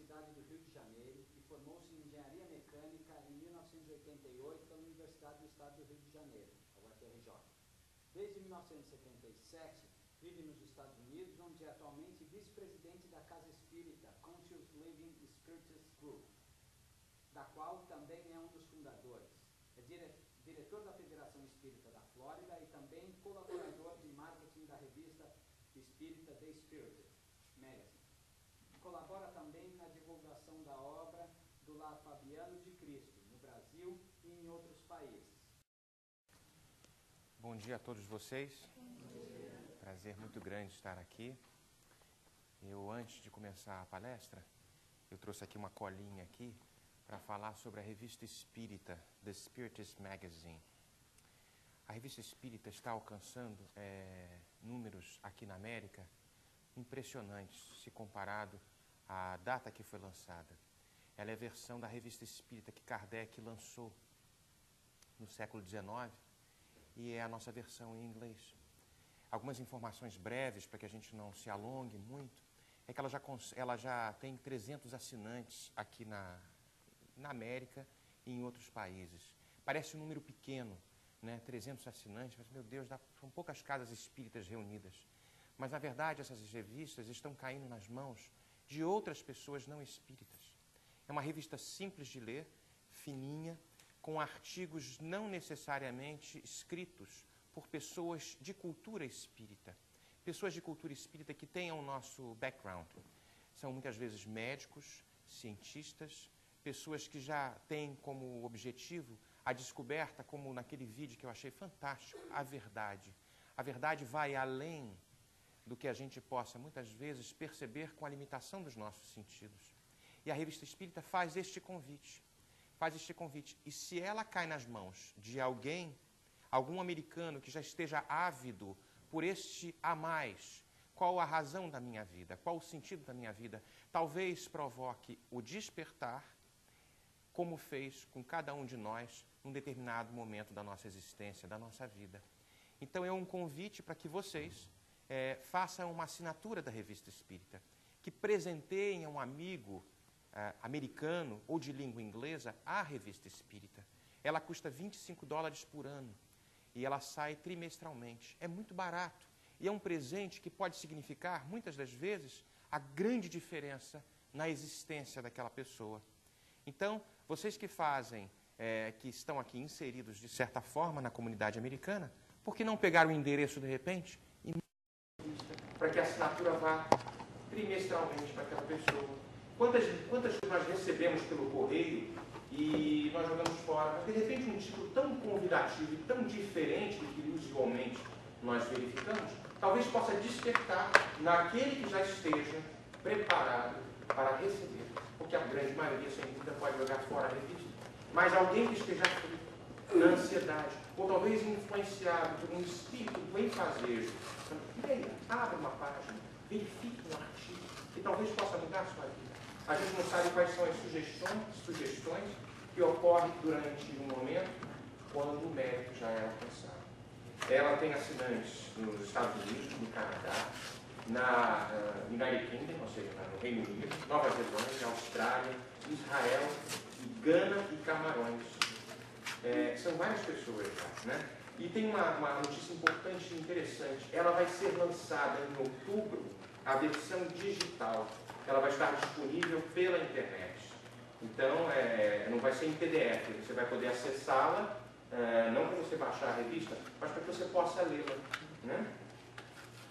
cidade do Rio de Janeiro e formou-se em Engenharia Mecânica em 1988 pela Universidade do Estado do Rio de Janeiro, a UFRJ. Desde 1977, vive nos Estados Unidos, onde é atualmente vice-presidente da Casa Espírita, Conscious Living Spiritist Group, da qual também é um dos fundadores. É diretor da Federação Espírita da Flórida e também colaborador de marketing da revista espírita The Spirit Magazine. Colabora também na divulgação da obra do Lar Fabiano de Cristo, no Brasil e em outros países. Bom dia a todos vocês. Prazer muito grande estar aqui. Antes de começar a palestra, eu trouxe aqui uma colinha aqui para falar sobre a revista espírita, The Spiritist Magazine. A revista espírita está alcançando números aqui na América impressionantes, se comparado à data que foi lançada. Ela é a versão da revista espírita que Kardec lançou no século XIX e é a nossa versão em inglês. Algumas informações breves, para que a gente não se alongue muito, é que ela já tem 300 assinantes aqui na América e em outros países. Parece um número pequeno, né? 300 assinantes, mas, meu Deus, são poucas casas espíritas reunidas. Mas, na verdade, essas revistas estão caindo nas mãos de outras pessoas não espíritas. É uma revista simples de ler, fininha, com artigos não necessariamente escritos por pessoas de cultura espírita. Pessoas de cultura espírita que tenham o nosso background. São muitas vezes médicos, cientistas, pessoas que já têm como objetivo a descoberta, como naquele vídeo que eu achei fantástico, a verdade. A verdade vai além do que a gente possa, muitas vezes, perceber com a limitação dos nossos sentidos. E a revista espírita faz este convite. E se ela cai nas mãos de algum americano que já esteja ávido por este a mais, qual a razão da minha vida, qual o sentido da minha vida, talvez provoque o despertar, como fez com cada um de nós num determinado momento da nossa existência, da nossa vida. Então é um convite para que vocês façam uma assinatura da revista espírita, que presenteiem a um amigo americano ou de língua inglesa a revista espírita. Ela custa $25 por ano e ela sai trimestralmente. É muito barato e é um presente que pode significar, muitas das vezes, a grande diferença na existência daquela pessoa. Então, vocês que que estão aqui inseridos de certa forma na comunidade americana, por que não pegar o endereço de repente e para que a assinatura vá trimestralmente para aquela pessoa? Quantas nós recebemos pelo correio e nós jogamos fora, mas de repente um título tão convidativo e tão diferente do que usualmente nós verificamos, talvez possa despertar naquele que já esteja preparado para receber, porque a grande maioria, sem dúvida, pode jogar fora a revista. Mas alguém que esteja na ansiedade, ou talvez influenciado por um espírito benfazejo, leia, abra uma página, verifique um artigo, que talvez possa mudar a sua vida. A gente não sabe quais são as sugestões que ocorrem durante um momento quando o mérito já é alcançado. Ela tem assinantes nos Estados Unidos, no Canadá, na United Kingdom, ou seja, no Reino Unido, Nova Zelândia, Austrália, Israel, Gana e Camarões. São várias pessoas já, né? E tem uma notícia importante e interessante. Ela vai ser lançada em outubro, a versão digital. Ela vai estar disponível pela internet. Então, não vai ser em PDF. Você vai poder acessá-la, não para você baixar a revista, mas para que você possa lê-la, né?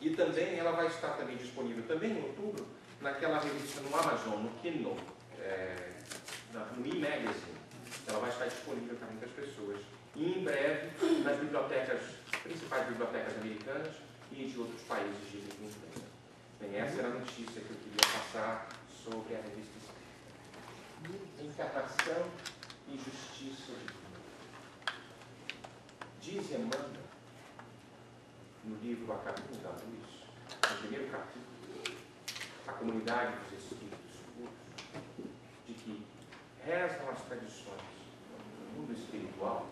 E também ela vai estar também disponível também em outubro naquela revista no Amazon, no Kindle, no e-magazine. Ela vai estar disponível para muitas pessoas. E em breve nas principais bibliotecas americanas e de outros países de língua inglesa. Bem, essa era a notícia que eu queria passar sobre a revista espírita. Encarnação e justiça divina. Diz Emmanuel, no livro A Caminho da Luz, no primeiro capítulo, a comunidade dos espíritos puros, de que rezam as tradições do mundo espiritual,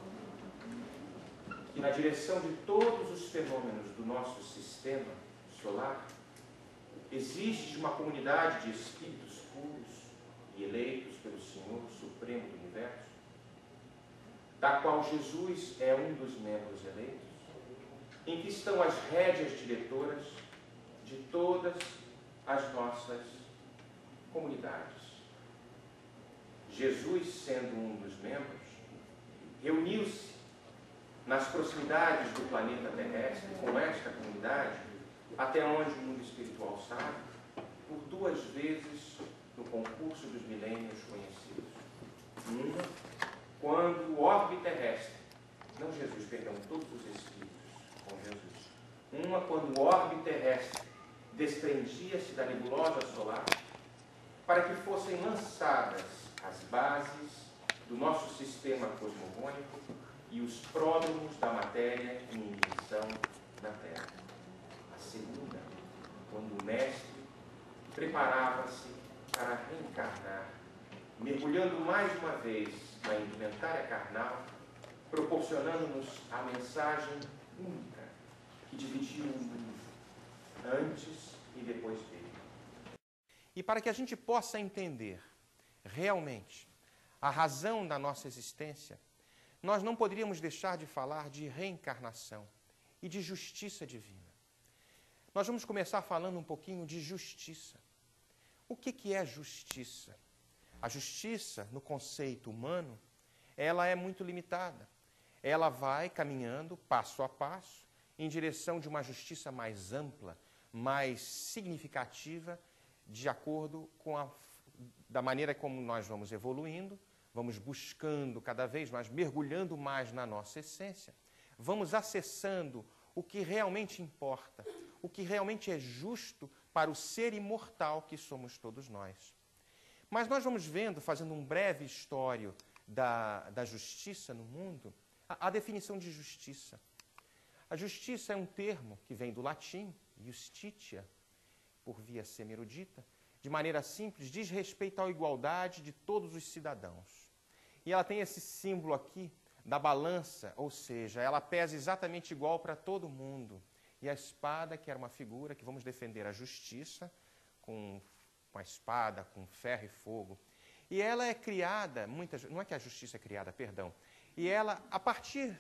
que na direção de todos os fenômenos do nosso sistema solar, existe uma comunidade de espíritos puros e eleitos pelo Senhor Supremo do Universo, da qual Jesus é um dos membros eleitos, em que estão as rédeas diretoras de todas as nossas comunidades. Jesus, sendo um dos membros, reuniu-se nas proximidades do planeta terrestre com esta comunidade, até onde o mundo espiritual sabe, por 2 vezes no concurso dos milênios conhecidos. Uma, quando o orbe terrestre, não Jesus, perdão, todos os espíritos com Jesus. Uma, quando o orbe terrestre desprendia-se da nebulosa solar, para que fossem lançadas as bases do nosso sistema cosmogônico e os pródromos da matéria em ignição na Terra. A segunda, quando o Mestre preparava-se para reencarnar, mergulhando mais uma vez na indumentária carnal, proporcionando-nos a mensagem única que dividiu o mundo antes e depois dele. E para que a gente possa entender realmente a razão da nossa existência, nós não poderíamos deixar de falar de reencarnação e de justiça divina. Nós vamos começar falando um pouquinho de justiça. O que é justiça? A justiça, no conceito humano, ela é muito limitada. Ela vai caminhando passo a passo em direção de uma justiça mais ampla, mais significativa, de acordo com da maneira como nós vamos evoluindo, vamos buscando cada vez mais, mergulhando mais na nossa essência, vamos acessando o que realmente importa, o que realmente é justo para o ser imortal que somos todos nós. Mas nós vamos vendo, fazendo um breve histórico da justiça no mundo, a definição de justiça. A justiça é um termo que vem do latim, justitia, por via semirudita, de maneira simples, diz respeito à igualdade de todos os cidadãos. E ela tem esse símbolo aqui da balança, ou seja, ela pesa exatamente igual para todo mundo. E a espada, que era uma figura que vamos defender a justiça, com a espada, com ferro e fogo. E ela é criada, não é que a justiça é criada, perdão. E ela, a partir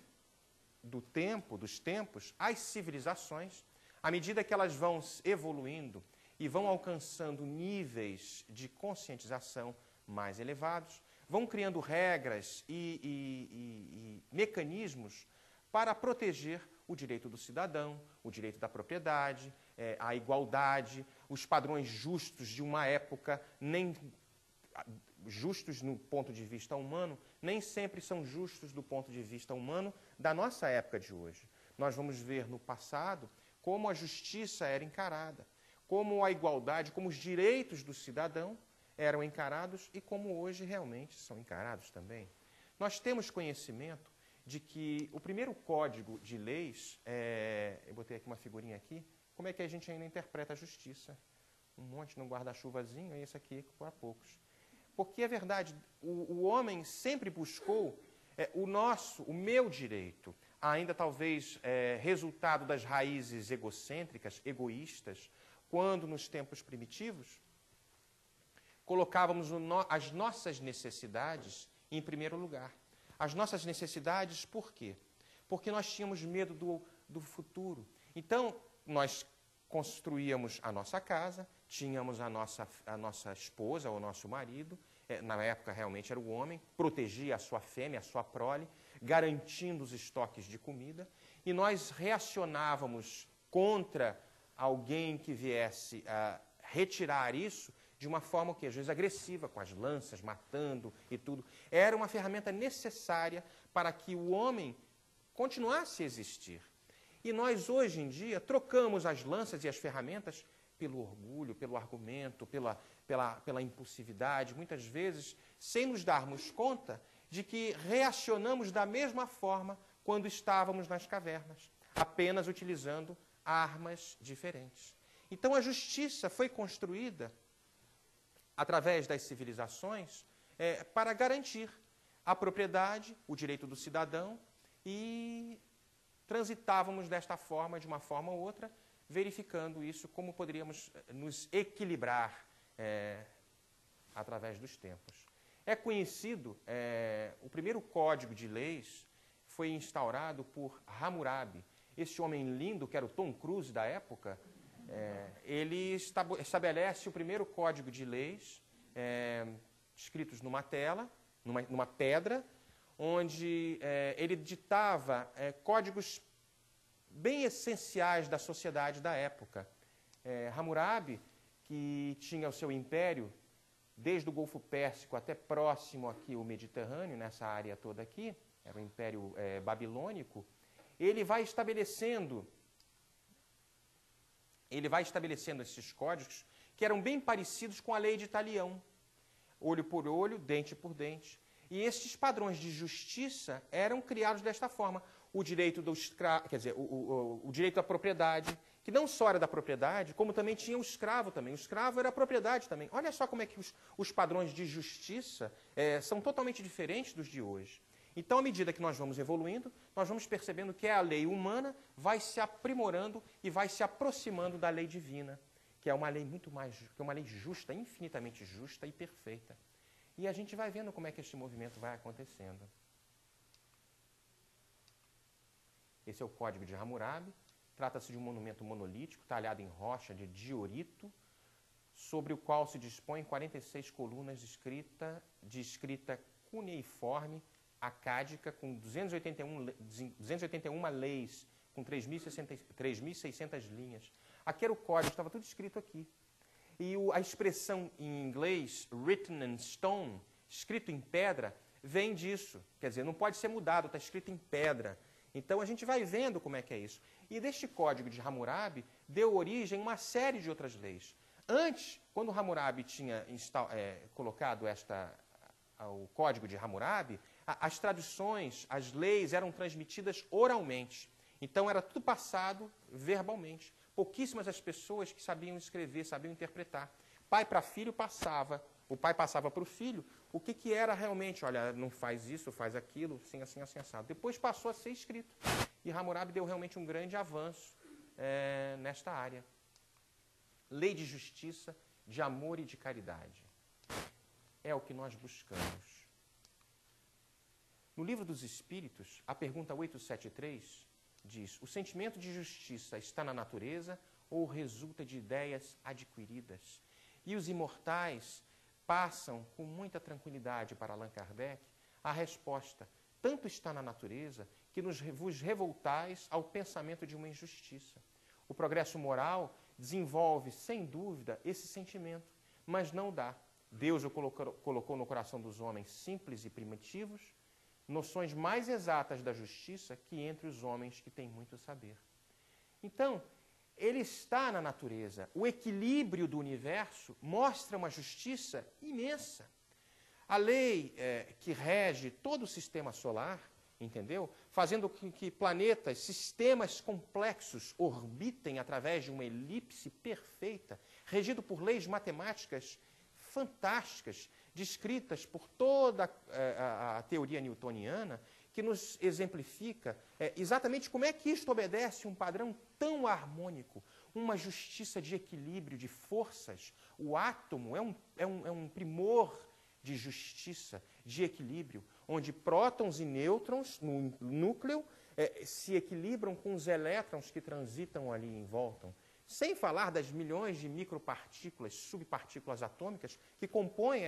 dos tempos, as civilizações, à medida que elas vão evoluindo e vão alcançando níveis de conscientização mais elevados, vão criando regras e mecanismos para proteger o direito do cidadão, o direito da propriedade, a igualdade, os padrões justos de uma época, nem justos no ponto de vista humano, nem sempre são justos do ponto de vista humano da nossa época de hoje. Nós vamos ver no passado como a justiça era encarada, como a igualdade, como os direitos do cidadão eram encarados e como hoje realmente são encarados também. Nós temos conhecimento de que o primeiro código de leis, eu botei aqui uma figurinha aqui, como é que a gente ainda interpreta a justiça? Um monte num guarda-chuvazinho e esse aqui para poucos. Porque é verdade, o homem sempre buscou o meu direito, ainda talvez resultado das raízes egocêntricas, egoístas, quando nos tempos primitivos colocávamos as nossas necessidades em primeiro lugar. As nossas necessidades, por quê? Porque nós tínhamos medo do futuro. Então, nós construíamos a nossa casa, tínhamos a nossa esposa ou o nosso marido, na época realmente era o homem, protegia a sua fêmea, a sua prole, garantindo os estoques de comida, e nós reacionávamos contra alguém que viesse a retirar isso de uma forma, às vezes, agressiva, com as lanças, matando e tudo. Era uma ferramenta necessária para que o homem continuasse a existir. E nós, hoje em dia, trocamos as lanças e as ferramentas pelo orgulho, pelo argumento, pela impulsividade, muitas vezes, sem nos darmos conta de que reacionamos da mesma forma quando estávamos nas cavernas, apenas utilizando armas diferentes. Então, a justiça foi construída através das civilizações para garantir a propriedade, o direito do cidadão, e transitávamos desta forma, de uma forma ou outra, verificando isso, como poderíamos nos equilibrar através dos tempos. É conhecido, o primeiro código de leis foi instaurado por Hammurabi. Esse homem lindo, que era o Tom Cruise da época, ele estabelece o primeiro código de leis, escritos numa tela, numa pedra, onde ele ditava códigos bem essenciais da sociedade da época. Hammurabi, que tinha o seu império desde o Golfo Pérsico até próximo aqui o Mediterrâneo, nessa área toda aqui, era o Império Babilônico, ele vai estabelecendo esses códigos que eram bem parecidos com a lei de Talião, olho por olho, dente por dente. E esses padrões de justiça eram criados desta forma. O direito do escravo, quer dizer, o direito à propriedade, que não só era da propriedade, como também tinha o escravo também. O escravo era a propriedade também. Olha só como é que os padrões de justiça são totalmente diferentes dos de hoje. Então, à medida que nós vamos evoluindo, nós vamos percebendo que a lei humana vai se aprimorando e vai se aproximando da lei divina, que é uma lei muito mais, que é uma lei justa, infinitamente justa e perfeita. E a gente vai vendo como é que este movimento vai acontecendo. Esse é o Código de Hammurabi. Trata-se de um monumento monolítico, talhado em rocha de diorito, sobre o qual se dispõem 46 colunas de escrita cuneiforme, acádica, com 281 leis, com 3.600 linhas. Aqui era o código, estava tudo escrito aqui. E a expressão em inglês, written in stone, escrito em pedra, vem disso. Quer dizer, não pode ser mudado, está escrito em pedra. Então, a gente vai vendo como é que é isso. E deste código de Hammurabi, deu origem a uma série de outras leis. Antes, quando Hammurabi tinha colocado o código de Hammurabi, as tradições, as leis eram transmitidas oralmente. Então, era tudo passado verbalmente. Pouquíssimas as pessoas que sabiam escrever, sabiam interpretar. Pai para filho passava, o pai passava para o filho o que era realmente, olha, não faz isso, faz aquilo, assim, assim, assim, assado. Depois passou a ser escrito. E Hammurabi deu realmente um grande avanço nesta área. Lei de justiça, de amor e de caridade. É o que nós buscamos. No Livro dos Espíritos, a pergunta 873 diz: o sentimento de justiça está na natureza ou resulta de ideias adquiridas? E os imortais passam com muita tranquilidade para Allan Kardec a resposta: tanto está na natureza que vos revoltais ao pensamento de uma injustiça. O progresso moral desenvolve, sem dúvida, esse sentimento, mas não dá. Deus o colocou no coração dos homens simples e primitivos, noções mais exatas da justiça que entre os homens que têm muito saber. Então, ele está na natureza. O equilíbrio do universo mostra uma justiça imensa. A lei que rege todo o sistema solar, entendeu? Fazendo com que planetas, sistemas complexos orbitem através de uma elipse perfeita, regido por leis matemáticas fantásticas, descritas por toda a teoria newtoniana, que nos exemplifica exatamente como é que isto obedece um padrão tão harmônico, uma justiça de equilíbrio de forças. O átomo é um primor de justiça, de equilíbrio, onde prótons e nêutrons no núcleo se equilibram com os elétrons que transitam ali em volta. Sem falar das milhões de micropartículas, subpartículas atômicas que compõem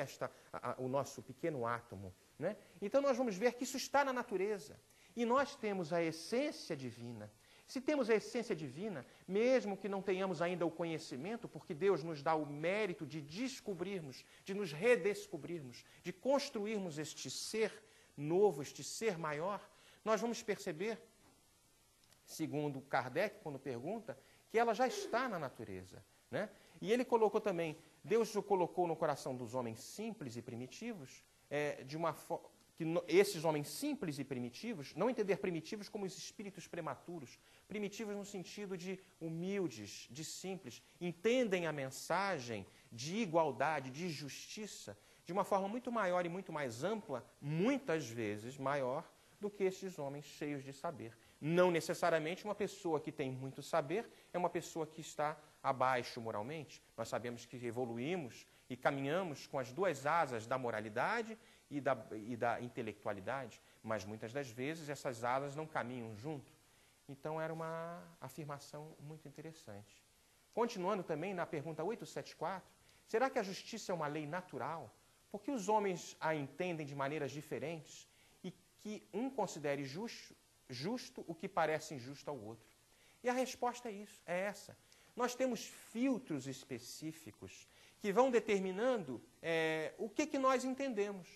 o nosso pequeno átomo, né? Então nós vamos ver que isso está na natureza. E nós temos a essência divina. Se temos a essência divina, mesmo que não tenhamos ainda o conhecimento, porque Deus nos dá o mérito de descobrirmos, de nos redescobrirmos, de construirmos este ser novo, este ser maior, nós vamos perceber, segundo Kardec, quando pergunta, que ela já está na natureza, né? E ele colocou também, Deus o colocou no coração dos homens simples e primitivos, de uma forma que esses homens simples e primitivos, não entender primitivos como os espíritos prematuros, primitivos no sentido de humildes, de simples, entendem a mensagem de igualdade, de justiça, de uma forma muito maior e muito mais ampla, muitas vezes maior, do que esses homens cheios de saber. Não necessariamente uma pessoa que tem muito saber é uma pessoa que está abaixo moralmente. Nós sabemos que evoluímos e caminhamos com as duas asas da moralidade e da intelectualidade, mas muitas das vezes essas asas não caminham junto. Então era uma afirmação muito interessante. Continuando também na pergunta 874, será que a justiça é uma lei natural? Porque os homens a entendem de maneiras diferentes e que um considere justo o que parece injusto ao outro. E a resposta é essa. Nós temos filtros específicos que vão determinando o que nós entendemos.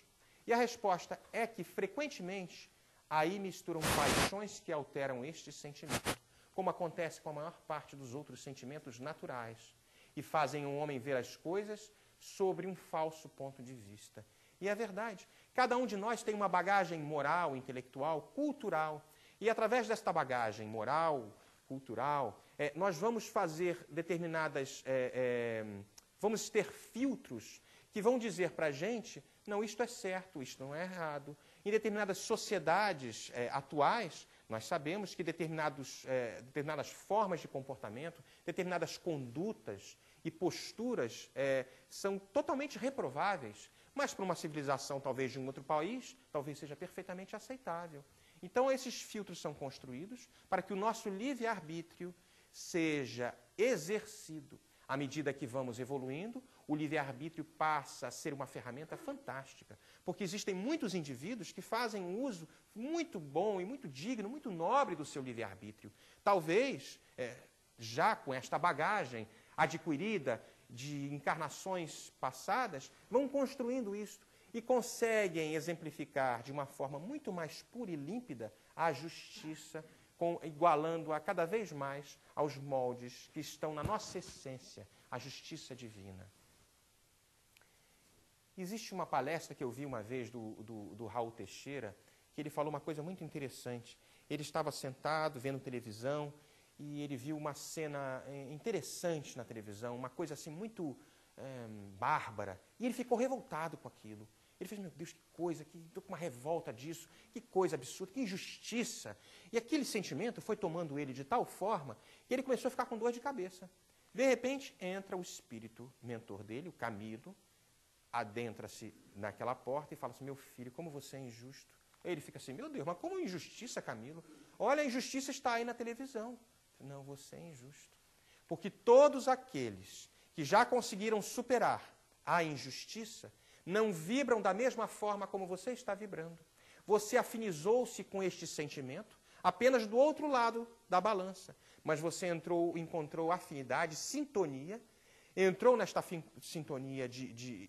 E a resposta é que, frequentemente, aí misturam paixões que alteram este sentimento, como acontece com a maior parte dos outros sentimentos naturais, e fazem o homem ver as coisas sobre um falso ponto de vista. E é verdade, cada um de nós tem uma bagagem moral, intelectual, cultural, e através desta bagagem moral, cultural, nós vamos fazer determinadas... vamos ter filtros que vão dizer para a gente, não, isto é certo, isto não é errado. Em determinadas sociedades atuais, nós sabemos que determinadas formas de comportamento, determinadas condutas e posturas são totalmente reprováveis, mas para uma civilização talvez de um outro país, talvez seja perfeitamente aceitável. Então esses filtros são construídos para que o nosso livre-arbítrio seja exercido. À medida que vamos evoluindo, o livre-arbítrio passa a ser uma ferramenta fantástica, porque existem muitos indivíduos que fazem um uso muito bom e muito digno, muito nobre do seu livre-arbítrio. Talvez, já com esta bagagem adquirida de encarnações passadas, vão construindo isso e conseguem exemplificar de uma forma muito mais pura e límpida a justiça, igualando-a cada vez mais aos moldes que estão na nossa essência, a justiça divina. Existe uma palestra que eu vi uma vez do Raul Teixeira, que ele falou uma coisa muito interessante. Ele estava sentado, vendo televisão, e ele viu uma cena interessante na televisão, uma coisa assim muito bárbara, e ele ficou revoltado com aquilo. Ele fez, meu Deus, que coisa, estou com uma revolta disso, que coisa absurda, que injustiça. E aquele sentimento foi tomando ele de tal forma que ele começou a ficar com dor de cabeça. De repente, entra o espírito mentor dele, o Camilo, adentra-se naquela porta e fala assim, meu filho, como você é injusto. Ele fica assim, meu Deus, mas como injustiça, Camilo? Olha, a injustiça está aí na televisão. Não, você é injusto. Porque todos aqueles que já conseguiram superar a injustiça não vibram da mesma forma como você está vibrando. Você afinizou-se com este sentimento apenas do outro lado da balança. Mas você encontrou afinidade, sintonia, entrou nesta sintonia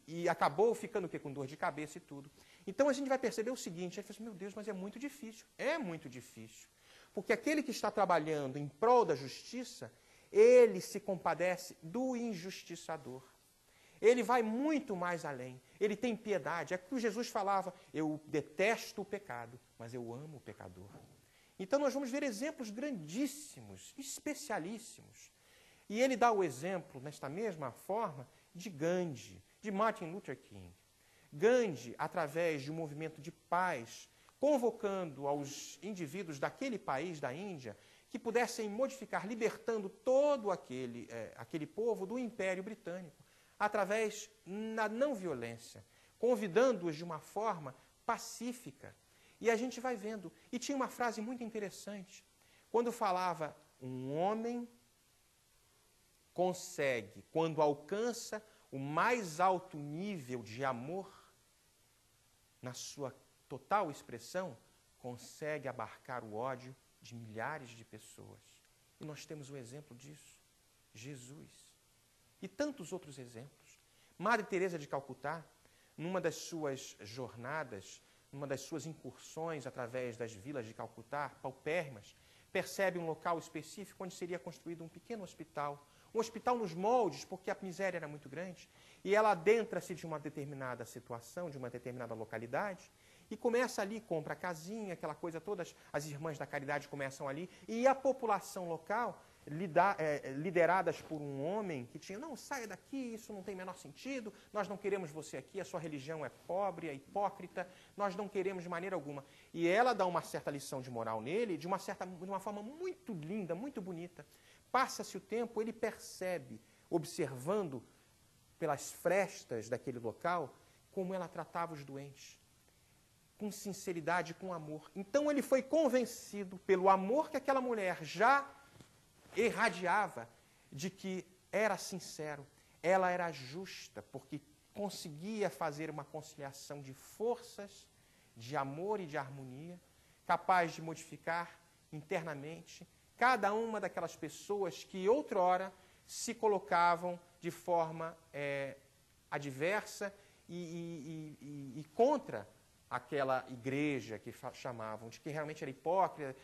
e acabou ficando o quê? Com dor de cabeça e tudo. Então a gente vai perceber o seguinte, a gente fala assim, meu Deus, mas é muito difícil. É muito difícil. Porque aquele que está trabalhando em prol da justiça, ele se compadece do injustiçador. Ele vai muito mais além. Ele tem piedade. É que Jesus falava, eu detesto o pecado, mas eu amo o pecador. Então nós vamos ver exemplos grandíssimos, especialíssimos. E ele dá o exemplo, nesta mesma forma, de Gandhi, de Martin Luther King. Gandhi, através de um movimento de paz, convocando aos indivíduos daquele país, da Índia, que pudessem modificar, libertando todo aquele povo do Império Britânico, através da não violência, convidando-os de uma forma pacífica. E a gente vai vendo. E tinha uma frase muito interessante, quando falava, um homem consegue, quando alcança o mais alto nível de amor, na sua total expressão, consegue abarcar o ódio de milhares de pessoas. E nós temos o exemplo disso, Jesus. E tantos outros exemplos. Madre Teresa de Calcutá, numa das suas jornadas, numa das suas incursões através das vilas de Calcutá, paupérrimas, percebe um local específico onde seria construído um pequeno hospital. Um hospital nos moldes, porque a miséria era muito grande. E ela adentra-se de uma determinada situação, de uma determinada localidade, e começa ali, compra a casinha, aquela coisa toda, as irmãs da caridade começam ali, e a população local, lideradas por um homem que tinha, não, saia daqui, isso não tem o menor sentido, nós não queremos você aqui, a sua religião é pobre, é hipócrita, nós não queremos de maneira alguma. E ela dá uma certa lição de moral nele, de uma forma muito linda, muito bonita. Passa-se o tempo, ele percebe, observando pelas frestas daquele local, como ela tratava os doentes, com sinceridade, com amor. Então ele foi convencido pelo amor que aquela mulher já irradiava, de que era sincero, ela era justa, porque conseguia fazer uma conciliação de forças, de amor e de harmonia, capaz de modificar internamente cada uma daquelas pessoas que outrora se colocavam de forma adversa e contra aquela igreja que chamavam, de que realmente era hipócrita,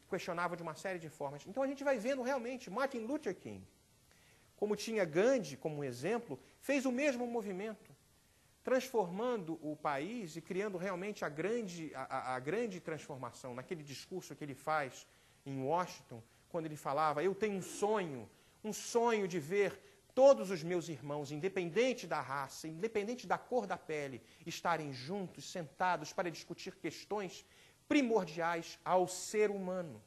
questionavam de uma série de formas. Então a gente vai vendo realmente Martin Luther King, como tinha Gandhi como exemplo, fez o mesmo movimento, transformando o país e criando realmente a grande transformação naquele discurso que ele faz em Washington, quando ele falava: eu tenho um sonho de ver todos os meus irmãos, independente da raça, independente da cor da pele, estarem juntos, sentados para discutir questões primordiais ao ser humano.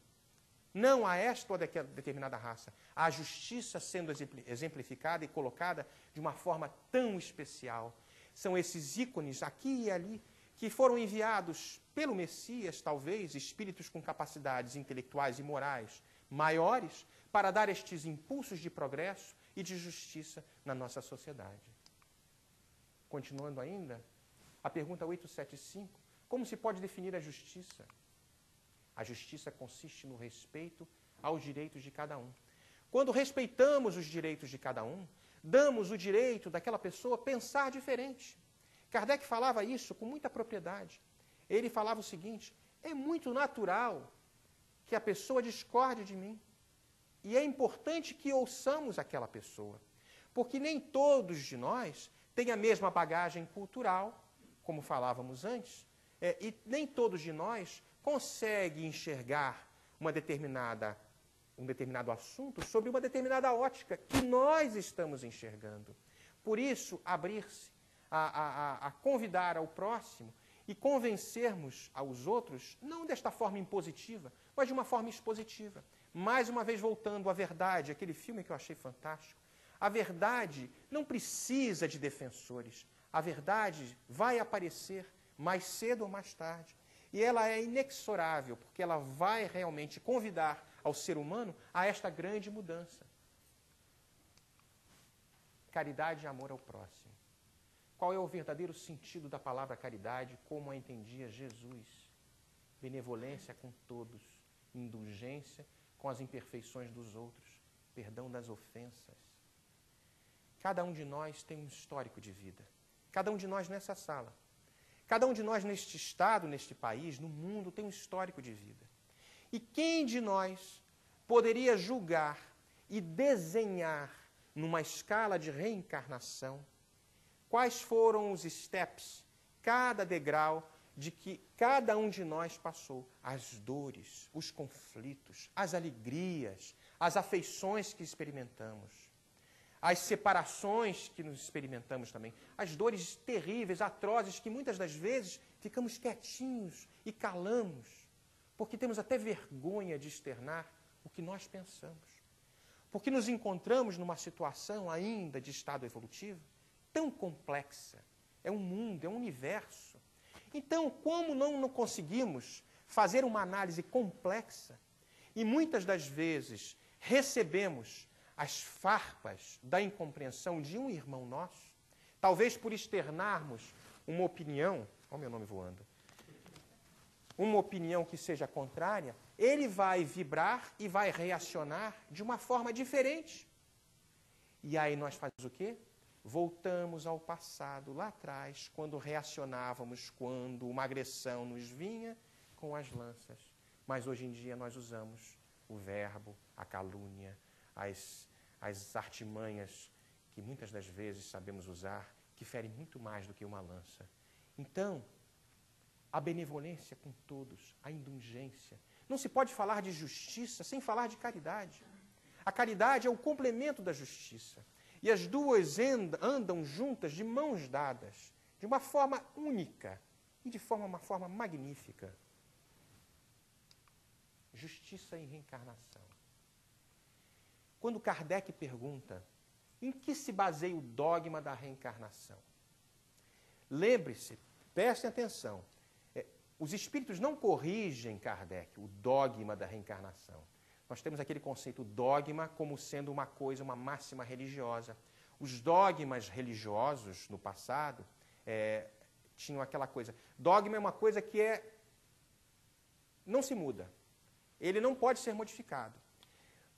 Não a esta ou a determinada raça. A justiça sendo exemplificada e colocada de uma forma tão especial. São esses ícones aqui e ali que foram enviados pelo Messias, talvez, espíritos com capacidades intelectuais e morais maiores, para dar estes impulsos de progresso e de justiça na nossa sociedade. Continuando ainda, a pergunta 875, como se pode definir a justiça? A justiça consiste no respeito aos direitos de cada um. Quando respeitamos os direitos de cada um, damos o direito daquela pessoa pensar diferente. Kardec falava isso com muita propriedade. Ele falava o seguinte: é muito natural que a pessoa discorde de mim. E é importante que ouçamos aquela pessoa. Porque nem todos de nós têm a mesma bagagem cultural, como falávamos antes, e nem todos de nós conseguem enxergar um determinado assunto sobre uma determinada ótica que nós estamos enxergando. Por isso, abrir-se a convidar ao próximo e convencermos aos outros, não desta forma impositiva, mas de uma forma expositiva. Mais uma vez voltando à verdade, aquele filme que eu achei fantástico. A verdade não precisa de defensores. A verdade vai aparecer mais cedo ou mais tarde. E ela é inexorável, porque ela vai realmente convidar ao ser humano a esta grande mudança. Caridade e amor ao próximo. Qual é o verdadeiro sentido da palavra caridade, como a entendia Jesus? Benevolência com todos, indulgência com as imperfeições dos outros, perdão das ofensas. Cada um de nós tem um histórico de vida. Cada um de nós nessa sala. Cada um de nós neste estado, neste país, no mundo, tem um histórico de vida. E quem de nós poderia julgar e desenhar numa escala de reencarnação quais foram os steps, cada degrau de que cada um de nós passou, as dores, os conflitos, as alegrias, as afeições que experimentamos, as separações que nos experimentamos também, as dores terríveis, atrozes, que muitas das vezes ficamos quietinhos e calamos, porque temos até vergonha de externar o que nós pensamos. Porque nos encontramos numa situação ainda de estado evolutivo tão complexa. É um mundo, é um universo. Então, como não conseguimos fazer uma análise complexa e muitas das vezes recebemos as farpas da incompreensão de um irmão nosso, talvez por externarmos uma opinião, olha o meu nome voando, uma opinião que seja contrária, ele vai vibrar e vai reacionar de uma forma diferente. E aí nós fazemos o quê? Voltamos ao passado, lá atrás, quando reacionávamos, quando uma agressão nos vinha com as lanças. Mas hoje em dia nós usamos o verbo, a calúnia, as artimanhas que muitas das vezes sabemos usar, que ferem muito mais do que uma lança. Então, a benevolência com todos, a indulgência. Não se pode falar de justiça sem falar de caridade. A caridade é o complemento da justiça. E as duas andam juntas de mãos dadas, de uma forma única e de uma forma magnífica. Justiça e reencarnação. Quando Kardec pergunta Em que se baseia o dogma da reencarnação? Lembre-se, prestem atenção, os espíritos não corrigem Kardec, o dogma da reencarnação. Nós temos aquele conceito dogma como sendo uma coisa, uma máxima religiosa. Os dogmas religiosos no passado tinham aquela coisa. Dogma é uma coisa que não se muda. Ele não pode ser modificado.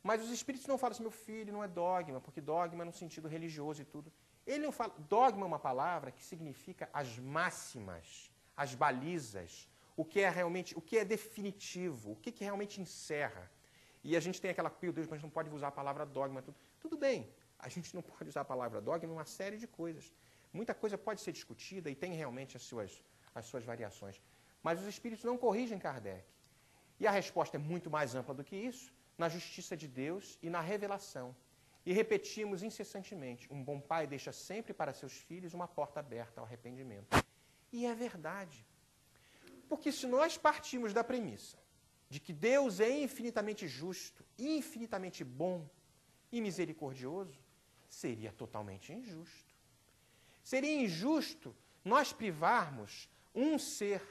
Mas os espíritos não falam assim, meu filho, não é dogma, porque dogma é no sentido religioso e tudo. Ele não fala. Dogma é uma palavra que significa as máximas, as balizas, o que é realmente, o que é definitivo, o que realmente encerra. E a gente tem aquela, meu Deus, mas a gente não pode usar a palavra dogma. Tudo bem, a gente não pode usar a palavra dogma em uma série de coisas. Muita coisa pode ser discutida e tem realmente as suas variações. Mas os espíritos não corrigem Kardec. E a resposta é muito mais ampla do que isso, na justiça de Deus e na revelação. E repetimos incessantemente, um bom pai deixa sempre para seus filhos uma porta aberta ao arrependimento. E é verdade. Porque se nós partimos da premissa de que Deus é infinitamente justo, infinitamente bom e misericordioso, seria totalmente injusto. Seria injusto nós privarmos um ser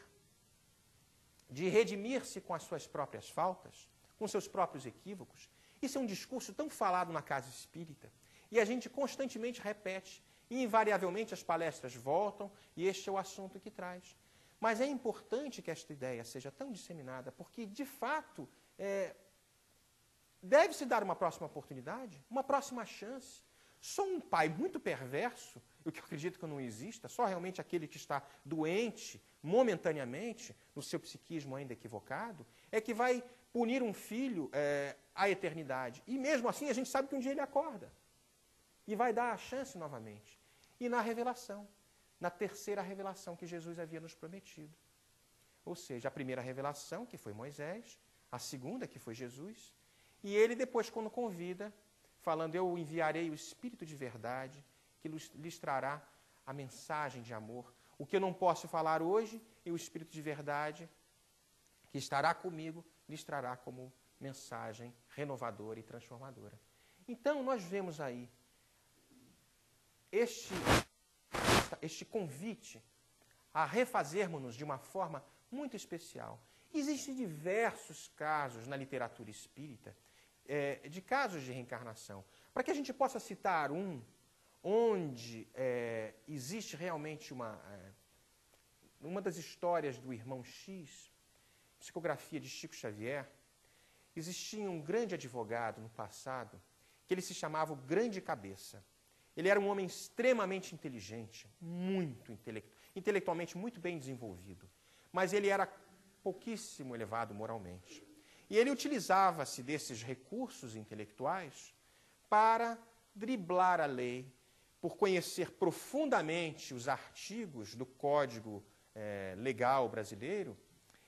de redimir-se com as suas próprias faltas, com seus próprios equívocos. Isso é um discurso tão falado na casa espírita, e a gente constantemente repete, e invariavelmente as palestras voltam, e este é o assunto que traz. Mas é importante que esta ideia seja tão disseminada, porque, de fato, deve-se dar uma próxima oportunidade, uma próxima chance. Só um pai muito perverso, o que eu acredito que não exista, só realmente aquele que está doente, momentaneamente, no seu psiquismo ainda equivocado, é que vai punir um filho à eternidade. E mesmo assim a gente sabe que um dia ele acorda. E vai dar a chance novamente. E na revelação, na terceira revelação que Jesus havia nos prometido. Ou seja, a primeira revelação, que foi Moisés, a segunda, que foi Jesus, e ele depois, quando convida, falando, eu enviarei o Espírito de verdade, que lhes trará a mensagem de amor. O que eu não posso falar hoje, e o Espírito de verdade, que estará comigo, lhes trará como mensagem renovadora e transformadora. Então, nós vemos aí este convite a refazermos-nos de uma forma muito especial. Existem diversos casos na literatura espírita de casos de reencarnação. Para que a gente possa citar onde existe realmente uma das histórias do irmão X, psicografia de Chico Xavier, existia um grande advogado no passado, que ele se chamava o Grande Cabeça. Ele era um homem extremamente inteligente, muito intelectualmente muito bem desenvolvido, mas ele era pouquíssimo elevado moralmente. E ele utilizava-se desses recursos intelectuais para driblar a lei, por conhecer profundamente os artigos do Código Legal brasileiro.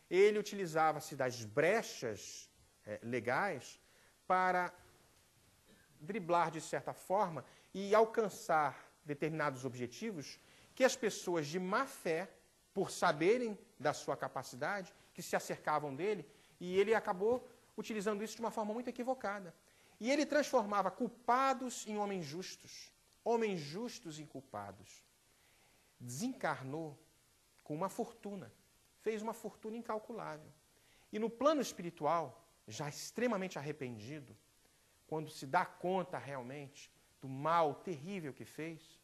Ele utilizava-se das brechas legais para driblar, de certa forma, e alcançar determinados objetivos que as pessoas de má fé, por saberem da sua capacidade, que se acercavam dele, e ele acabou utilizando isso de uma forma muito equivocada. E ele transformava culpados em homens justos em culpados. Desencarnou com uma fortuna, fez uma fortuna incalculável. E no plano espiritual, já extremamente arrependido, quando se dá conta realmente do mal terrível que fez,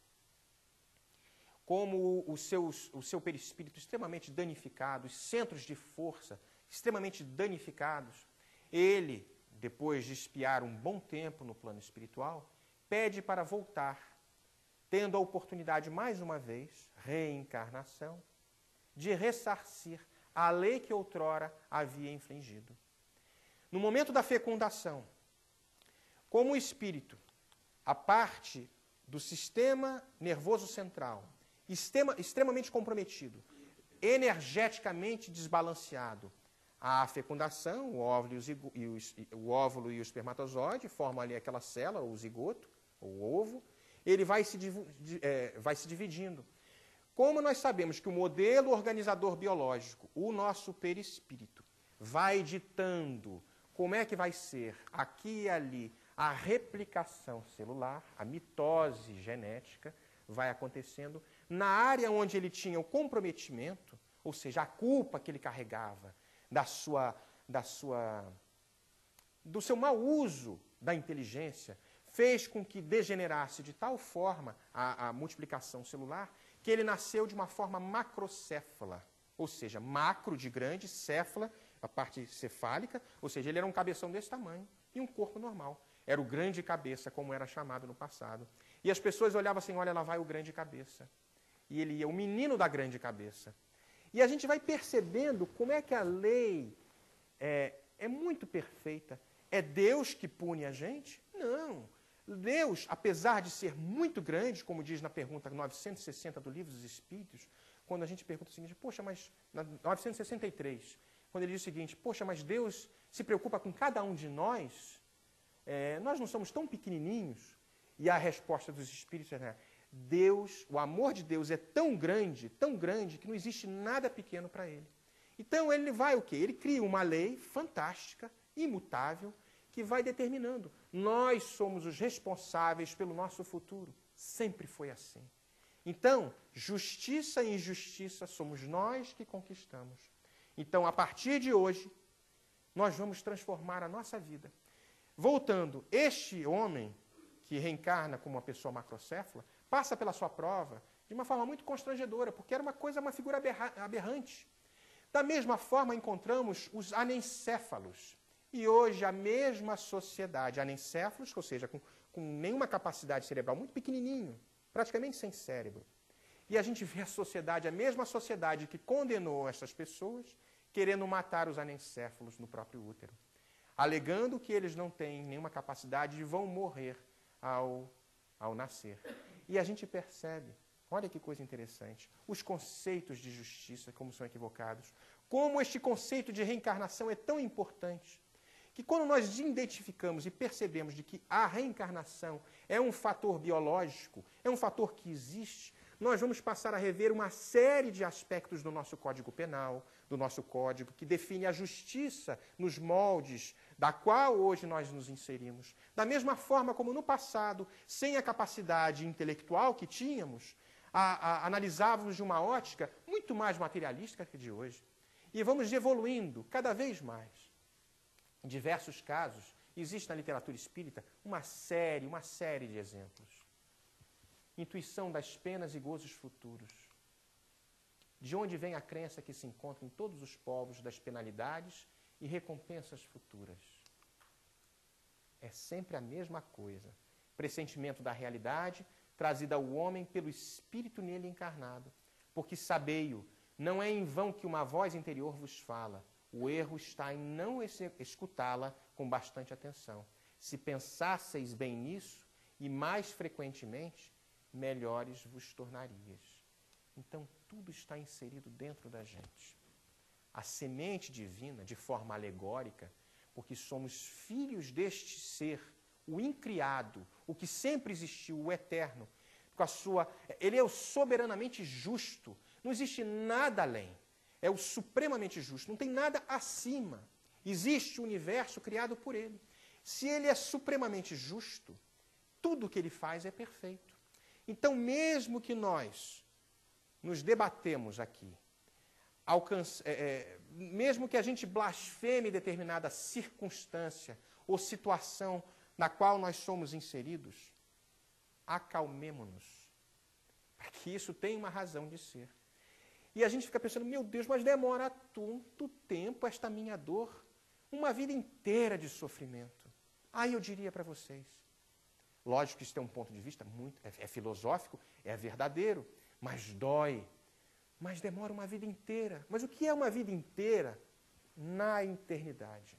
como o seu perispírito extremamente danificado, os centros de força extremamente danificados, ele, depois de espiar um bom tempo no plano espiritual, pede para voltar, tendo a oportunidade, mais uma vez, reencarnação, de ressarcir a lei que outrora havia infligido. No momento da fecundação, como o espírito, a parte do sistema nervoso central, extremamente comprometido, energeticamente desbalanceado, a fecundação, o óvulo e o espermatozoide formam ali aquela célula, o zigoto, o ovo, ele vai se dividindo. Como nós sabemos que o modelo organizador biológico, o nosso perispírito, vai ditando como é que vai ser aqui e ali a replicação celular, a mitose genética, vai acontecendo na área onde ele tinha o comprometimento, ou seja, a culpa que ele carregava do seu mau uso da inteligência, fez com que degenerasse de tal forma a multiplicação celular que ele nasceu de uma forma macrocéfala, ou seja, macro de grande, céfala, a parte cefálica, ou seja, ele era um cabeção desse tamanho e um corpo normal. Era o grande cabeça, como era chamado no passado. E as pessoas olhavam assim, olha, lá vai o grande cabeça. E ele ia, o menino da grande cabeça. E a gente vai percebendo como é que a lei é muito perfeita. É Deus que pune a gente? Não. Deus, apesar de ser muito grande, como diz na pergunta 960 do Livro dos Espíritos, quando a gente pergunta o seguinte, poxa, mas... Na 963, quando ele diz o seguinte, poxa, mas Deus se preocupa com cada um de nós, nós não somos tão pequenininhos? E a resposta dos Espíritos é, Deus, o amor de Deus é tão grande, que não existe nada pequeno para ele. Então ele vai o quê? Ele cria uma lei fantástica, imutável, que vai determinando. Nós somos os responsáveis pelo nosso futuro. Sempre foi assim. Então, justiça e injustiça somos nós que conquistamos. Então, a partir de hoje, nós vamos transformar a nossa vida. Voltando, este homem que reencarna como uma pessoa macrocéfala, passa pela sua prova de uma forma muito constrangedora, porque era uma figura aberrante. Da mesma forma, encontramos os anencéfalos. E hoje a mesma sociedade, anencéfalos, ou seja, com nenhuma capacidade cerebral, muito pequenininho, praticamente sem cérebro. E a gente vê a mesma sociedade que condenou essas pessoas, querendo matar os anencéfalos no próprio útero, alegando que eles não têm nenhuma capacidade e vão morrer ao nascer. E a gente percebe, olha que coisa interessante, os conceitos de justiça, como são equivocados, como este conceito de reencarnação é tão importante, que quando nós identificamos e percebemos de que a reencarnação é um fator biológico, é um fator que existe, nós vamos passar a rever uma série de aspectos do nosso Código Penal, do nosso Código, que define a justiça nos moldes da qual hoje nós nos inserimos. Da mesma forma como no passado, sem a capacidade intelectual que tínhamos, analisávamos de uma ótica muito mais materialística que a de hoje. E vamos evoluindo cada vez mais. Em diversos casos, existe na literatura espírita uma série de exemplos. Intuição das penas e gozos futuros. De onde vem a crença que se encontra em todos os povos das penalidades e recompensas futuras? É sempre a mesma coisa. Pressentimento da realidade trazida ao homem pelo Espírito nele encarnado. Porque sabei-o, não é em vão que uma voz interior vos fala. O erro está em não escutá-la com bastante atenção. Se pensasseis bem nisso, e mais frequentemente, melhores vos tornarias. Então, tudo está inserido dentro da gente. A semente divina, de forma alegórica, porque somos filhos deste ser, o incriado, o que sempre existiu, o eterno. Ele é o soberanamente justo. Não existe nada além. É o supremamente justo. Não tem nada acima. Existe o universo criado por ele. Se ele é supremamente justo, tudo o que ele faz é perfeito. Então, mesmo que nós nos debatemos aqui, mesmo que a gente blasfeme determinada circunstância ou situação na qual nós somos inseridos, acalmemo-nos, para que isso tenha uma razão de ser. E a gente fica pensando, meu Deus, mas demora tanto tempo esta minha dor, uma vida inteira de sofrimento. Aí eu diria para vocês, lógico que isso tem um ponto de vista muito, é filosófico, é verdadeiro, mas dói. Mas demora uma vida inteira. Mas o que é uma vida inteira? Na eternidade.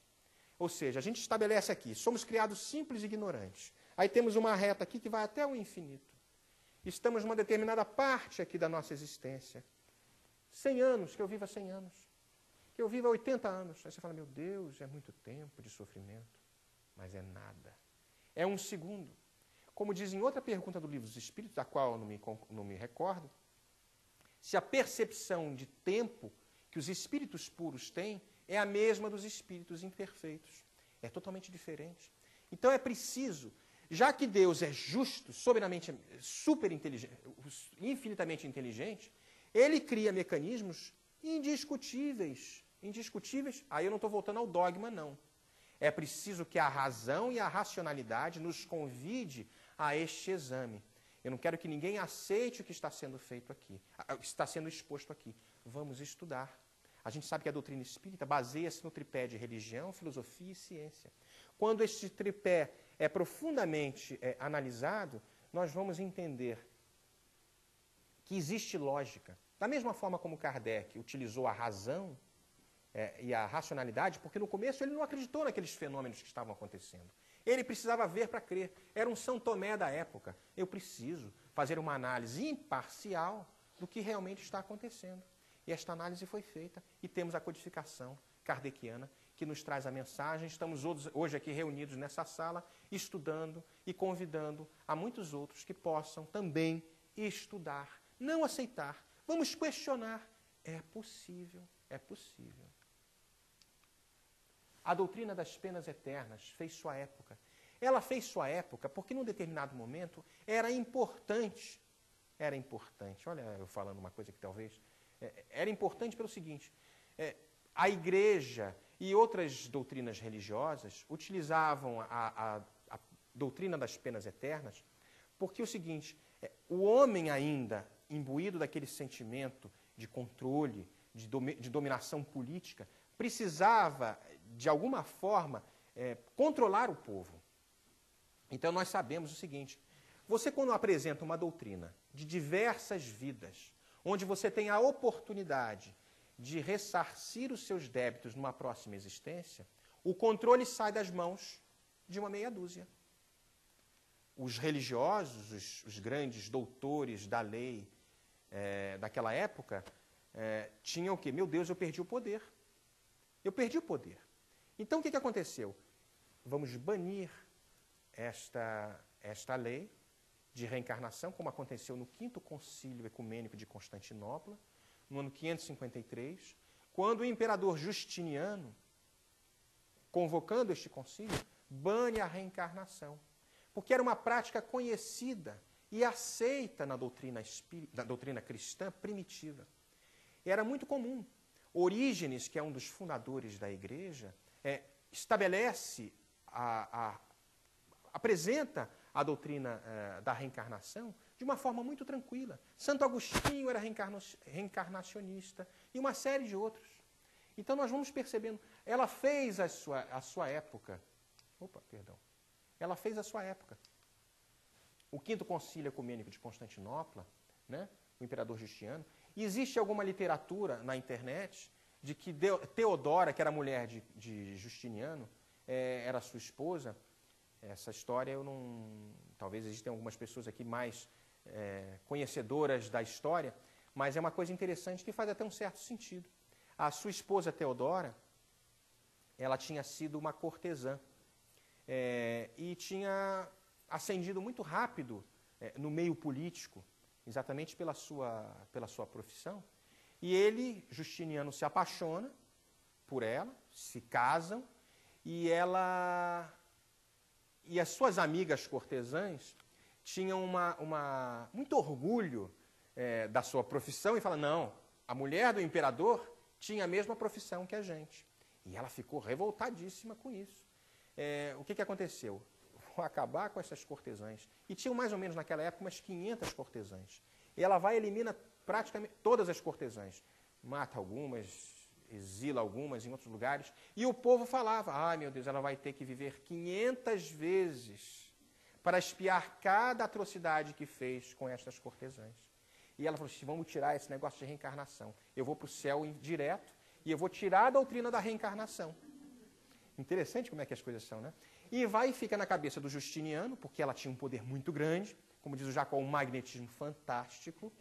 Ou seja, a gente estabelece aqui, somos criados simples e ignorantes. Aí temos uma reta aqui que vai até o infinito. Estamos numa determinada parte aqui da nossa existência. 100 anos, que eu viva 100 anos. Que eu viva 80 anos. Aí você fala, meu Deus, é muito tempo de sofrimento. Mas é nada. É um segundo. Como diz em outra pergunta do Livro dos Espíritos, da qual eu não me recordo, se a percepção de tempo que os espíritos puros têm é a mesma dos espíritos imperfeitos. É totalmente diferente. Então é preciso, já que Deus é justo, soberanamente, super inteligente, infinitamente inteligente, Ele cria mecanismos indiscutíveis. Indiscutíveis, aí eu não estou voltando ao dogma, não. É preciso que a razão e a racionalidade nos convide a este exame. Eu não quero que ninguém aceite o que está sendo feito aqui, está sendo exposto aqui. Vamos estudar. A gente sabe que a doutrina espírita baseia-se no tripé de religião, filosofia e ciência. Quando este tripé é profundamente analisado, nós vamos entender que existe lógica. Da mesma forma como Kardec utilizou a razão e a racionalidade, porque no começo ele não acreditou naqueles fenômenos que estavam acontecendo. Ele precisava ver para crer. Era um São Tomé da época. Eu preciso fazer uma análise imparcial do que realmente está acontecendo. E esta análise foi feita e temos a codificação kardeciana que nos traz a mensagem. Estamos hoje aqui reunidos nessa sala, estudando e convidando a muitos outros que possam também estudar, não aceitar. Vamos questionar. É possível, é possível. A doutrina das penas eternas fez sua época. Ela fez sua época porque, num determinado momento, era importante. Era importante. Olha, eu falando uma coisa que talvez... Era importante pelo seguinte, a igreja e outras doutrinas religiosas utilizavam a doutrina das penas eternas porque o seguinte, o homem ainda imbuído daquele sentimento de controle, de dominação política, precisava, de alguma forma, controlar o povo. Então nós sabemos o seguinte, você quando apresenta uma doutrina de diversas vidas, onde você tem a oportunidade de ressarcir os seus débitos numa próxima existência, o controle sai das mãos de uma meia dúzia. Os religiosos, os grandes doutores da lei daquela época, tinham o quê? Meu Deus, eu perdi o poder. Eu perdi o poder. Então, o que aconteceu? Vamos banir esta lei de reencarnação, como aconteceu no 5º Concílio Ecumênico de Constantinopla, no ano 553, quando o imperador Justiniano, convocando este concílio, bane a reencarnação. Porque era uma prática conhecida e aceita na doutrina cristã primitiva. Era muito comum. Orígenes, que é um dos fundadores da igreja, estabelece, apresenta a doutrina da reencarnação de uma forma muito tranquila. Santo Agostinho era reencarnacionista e uma série de outros. Então nós vamos percebendo, ela fez a sua época. Ela fez a sua época. O 5º Concílio Ecumênico de Constantinopla, né, o imperador Justiniano, e existe alguma literatura na internet de que Teodora, que era mulher de Justiniano, era sua esposa. Essa história eu não... Talvez existem algumas pessoas aqui mais conhecedoras da história, mas é uma coisa interessante que faz até um certo sentido. A sua esposa Teodora, ela tinha sido uma cortesã e tinha ascendido muito rápido no meio político, exatamente pela sua profissão. E ele, Justiniano, se apaixona por ela, se casam, e as suas amigas cortesãs tinham muito orgulho da sua profissão e falam, não, a mulher do imperador tinha a mesma profissão que a gente. E ela ficou revoltadíssima com isso. O que aconteceu? Vou acabar com essas cortesãs. E tinham mais ou menos naquela época umas 500 cortesãs. E ela vai e elimina praticamente todas as cortesãs. Mata algumas, exila algumas em outros lugares. E o povo falava, ai meu Deus, ela vai ter que viver 500 vezes para expiar cada atrocidade que fez com estas cortesãs. E ela falou assim, vamos tirar esse negócio de reencarnação. Eu vou para o céu direto e eu vou tirar a doutrina da reencarnação. Interessante como é que as coisas são, né? E vai e fica na cabeça do Justiniano, porque ela tinha um poder muito grande, como diz o Jacó, um magnetismo fantástico,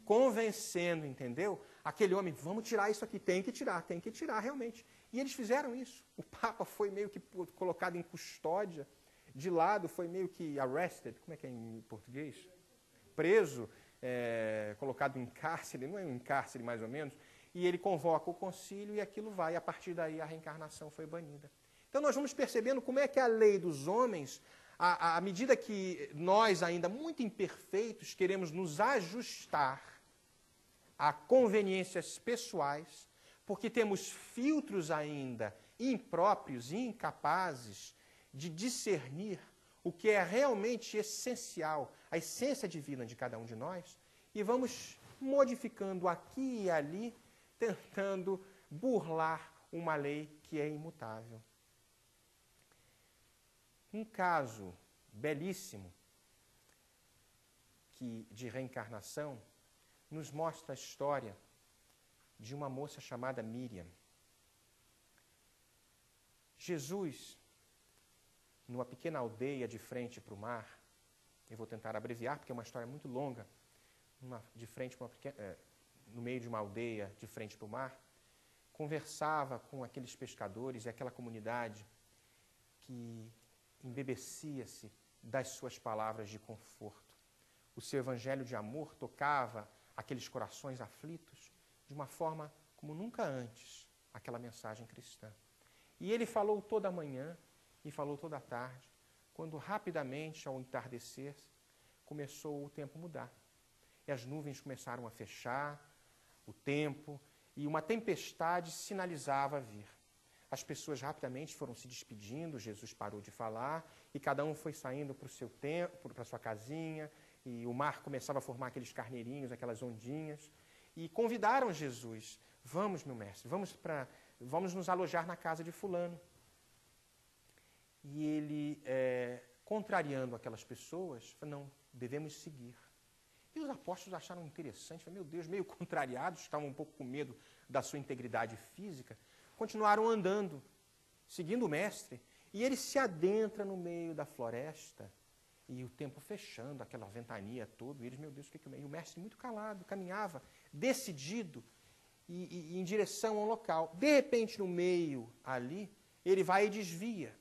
convencendo, entendeu? Aquele homem, vamos tirar isso aqui, tem que tirar realmente. E eles fizeram isso. O Papa foi meio que colocado em custódia, de lado, foi meio que arrested, como é que é em português? Preso, colocado em cárcere, não é um cárcere mais ou menos, e ele convoca o concílio e aquilo vai, a partir daí a reencarnação foi banida. Então nós vamos percebendo como é que a lei dos homens, à medida que nós, ainda muito imperfeitos, queremos nos ajustar a conveniências pessoais, porque temos filtros ainda impróprios e incapazes de discernir o que é realmente essencial, a essência divina de cada um de nós, e vamos modificando aqui e ali, tentando burlar uma lei que é imutável. Um caso belíssimo de reencarnação nos mostra a história de uma moça chamada Miriam. Jesus, numa pequena aldeia de frente para o mar, eu vou tentar abreviar porque é uma história muito longa, no meio de uma aldeia de frente para o mar, conversava com aqueles pescadores e aquela comunidade que embebecia-se das suas palavras de conforto. O seu evangelho de amor tocava aqueles corações aflitos de uma forma como nunca antes, aquela mensagem cristã. E ele falou toda a manhã e falou toda a tarde, quando rapidamente, ao entardecer, começou o tempo mudar. E as nuvens começaram a fechar o tempo, e uma tempestade sinalizava vir. As pessoas rapidamente foram se despedindo, Jesus parou de falar, e cada um foi saindo para o seu tempo, para a sua casinha, e o mar começava a formar aqueles carneirinhos, aquelas ondinhas, e convidaram Jesus: vamos, meu mestre, vamos nos alojar na casa de fulano. E ele, contrariando aquelas pessoas, falou: não, devemos seguir. E os apóstolos acharam interessante, meu Deus, meio contrariados, estavam um pouco com medo da sua integridade física, continuaram andando, seguindo o mestre, e ele se adentra no meio da floresta, e o tempo fechando, aquela ventania toda, e eles, meu Deus, o que é? E o mestre muito calado, caminhava, decidido, e em direção ao local. De repente, no meio ali, ele vai e desvia.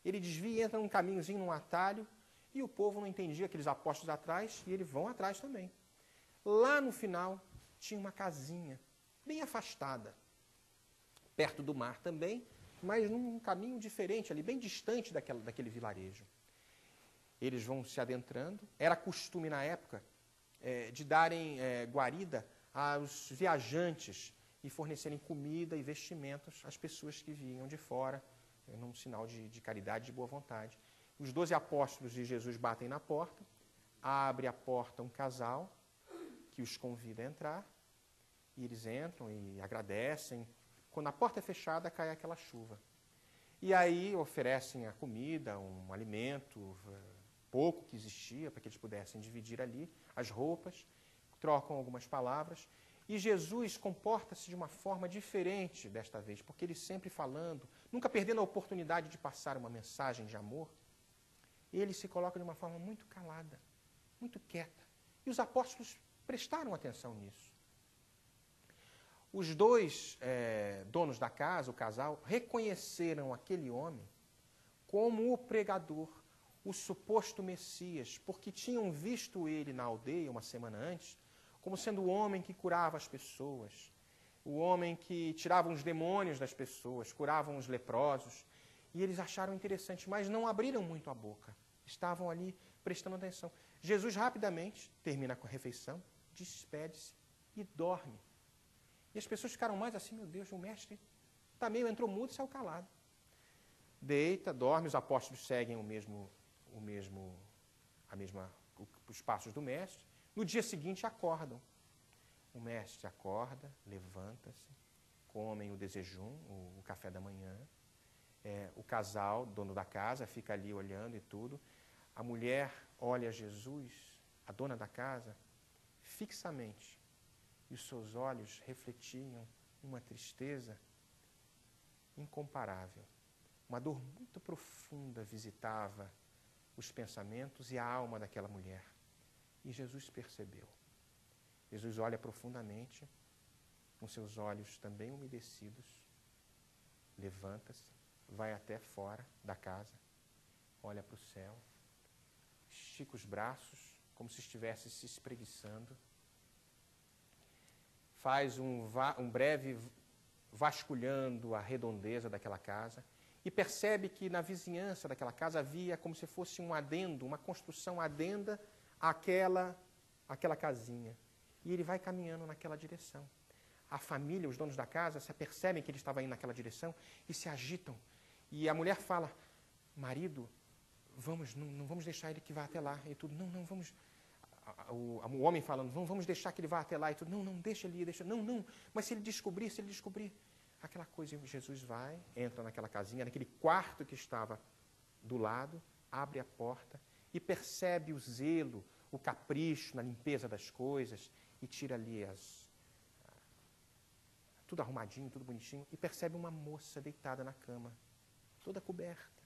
Ele desvia, entra num caminhozinho, num atalho, e o povo não entendia, aqueles apóstolos atrás, e eles vão atrás também. Lá no final, tinha uma casinha, bem afastada, perto do mar também, mas num caminho diferente ali, bem distante daquele vilarejo. Eles vão se adentrando. Era costume na época de darem guarida aos viajantes e fornecerem comida e vestimentos às pessoas que vinham de fora, num sinal de caridade, de boa vontade. Os 12 apóstolos de Jesus batem na porta, abre a porta um casal que os convida a entrar, e eles entram e agradecem. Quando a porta é fechada, cai aquela chuva. E aí oferecem a comida, um alimento, pouco que existia, para que eles pudessem dividir ali, as roupas, trocam algumas palavras, e Jesus comporta-se de uma forma diferente desta vez, porque ele sempre falando, nunca perdendo a oportunidade de passar uma mensagem de amor, ele se coloca de uma forma muito calada, muito quieta. E os apóstolos prestaram atenção nisso. Os dois donos da casa, o casal, reconheceram aquele homem como o pregador, o suposto Messias, porque tinham visto ele na aldeia uma semana antes, como sendo o homem que curava as pessoas, o homem que tirava os demônios das pessoas, curavam os leprosos, e eles acharam interessante, mas não abriram muito a boca, estavam ali prestando atenção. Jesus rapidamente termina com a refeição, despede-se e dorme. E as pessoas ficaram mais assim, meu Deus, o mestre entrou mudo e saiu calado. Deita, dorme, os apóstolos seguem os passos do mestre. No dia seguinte acordam. O mestre acorda, levanta-se, comem o desejum, o café da manhã. O casal, dono da casa, fica ali olhando e tudo. A mulher olha Jesus, a dona da casa, fixamente. E os seus olhos refletiam uma tristeza incomparável. Uma dor muito profunda visitava os pensamentos e a alma daquela mulher. E Jesus percebeu. Jesus olha profundamente, com seus olhos também umedecidos, levanta-se, vai até fora da casa, olha para o céu, estica os braços, como se estivesse se espreguiçando, faz um breve vasculhando a redondeza daquela casa e percebe que na vizinhança daquela casa havia como se fosse um adendo, uma construção adenda àquela casinha. E ele vai caminhando naquela direção. A família, os donos da casa, se apercebem que ele estava indo naquela direção e se agitam. E a mulher fala, marido, não vamos deixar ele que vá até lá. E tudo, não, vamos... O homem falando, vamos deixar que ele vá até lá. E tudo, não, deixa ele ir, não. Mas se ele descobrir... Aquela coisa, Jesus vai, entra naquela casinha, naquele quarto que estava do lado, abre a porta e percebe o zelo, o capricho na limpeza das coisas e tira ali tudo arrumadinho, tudo bonitinho, e percebe uma moça deitada na cama, toda coberta.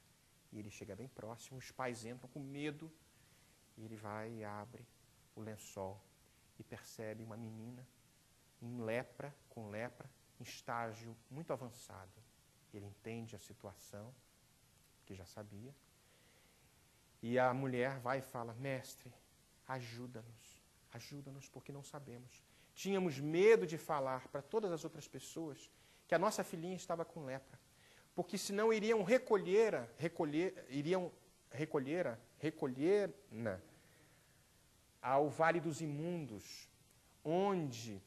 E ele chega bem próximo, os pais entram com medo, e ele vai e abre o lençol e percebe uma menina com lepra, em estágio muito avançado. Ele entende a situação, que já sabia, e a mulher vai e fala, mestre, ajuda-nos porque não sabemos. Tínhamos medo de falar para todas as outras pessoas que a nossa filhinha estava com lepra, porque senão iriam recolher ao Vale dos Imundos, onde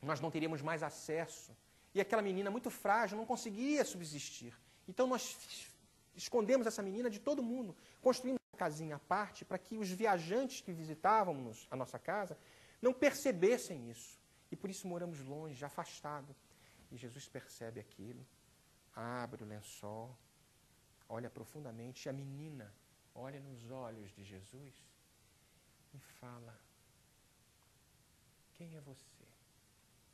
nós não teríamos mais acesso. E aquela menina muito frágil não conseguia subsistir. Então nós escondemos essa menina de todo mundo, construímos uma casinha à parte para que os viajantes que visitavam a nossa casa não percebessem isso. E por isso moramos longe, afastado. E Jesus percebe aquilo, abre o lençol, olha profundamente, e a menina olha nos olhos de Jesus e fala, quem é você?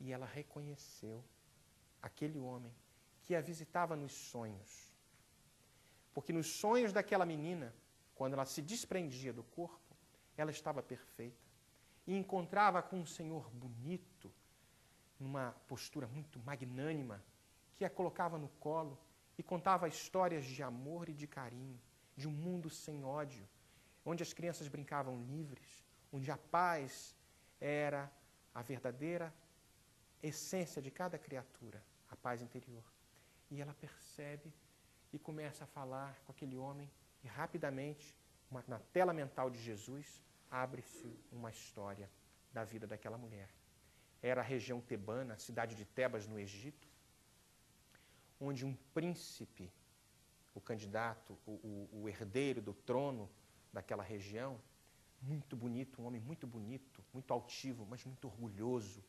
E ela reconheceu aquele homem que a visitava nos sonhos. Porque nos sonhos daquela menina, quando ela se desprendia do corpo, ela estava perfeita. E encontrava com um Senhor bonito, numa postura muito magnânima, que a colocava no colo e contava histórias de amor e de carinho, de um mundo sem ódio, onde as crianças brincavam livres, onde a paz era a verdadeira essência de cada criatura, a paz interior. E ela percebe e começa a falar com aquele homem e rapidamente, na tela mental de Jesus, abre-se uma história da vida daquela mulher. Era a região tebana, a cidade de Tebas, no Egito, onde um príncipe, o candidato, o herdeiro do trono daquela região, muito bonito, um homem muito bonito, muito altivo, mas muito orgulhoso,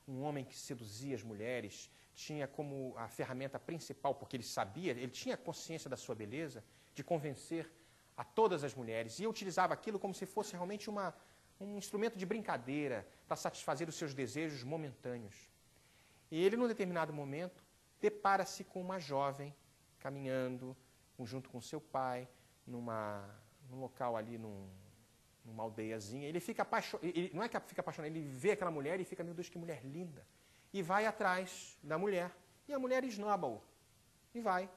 um homem que seduzia as mulheres, tinha como a ferramenta principal, porque ele tinha consciência da sua beleza, de convencer a todas as mulheres, e utilizava aquilo como se fosse realmente um instrumento de brincadeira para satisfazer os seus desejos momentâneos. E ele, num determinado momento, depara-se com uma jovem caminhando junto com seu pai, num local ali, numa aldeiazinha. Ele fica apaixonado, não é que fica apaixonado, ele vê aquela mulher e fica, meu Deus, que mulher linda. E vai atrás da mulher, e a mulher esnoba-o. E vai.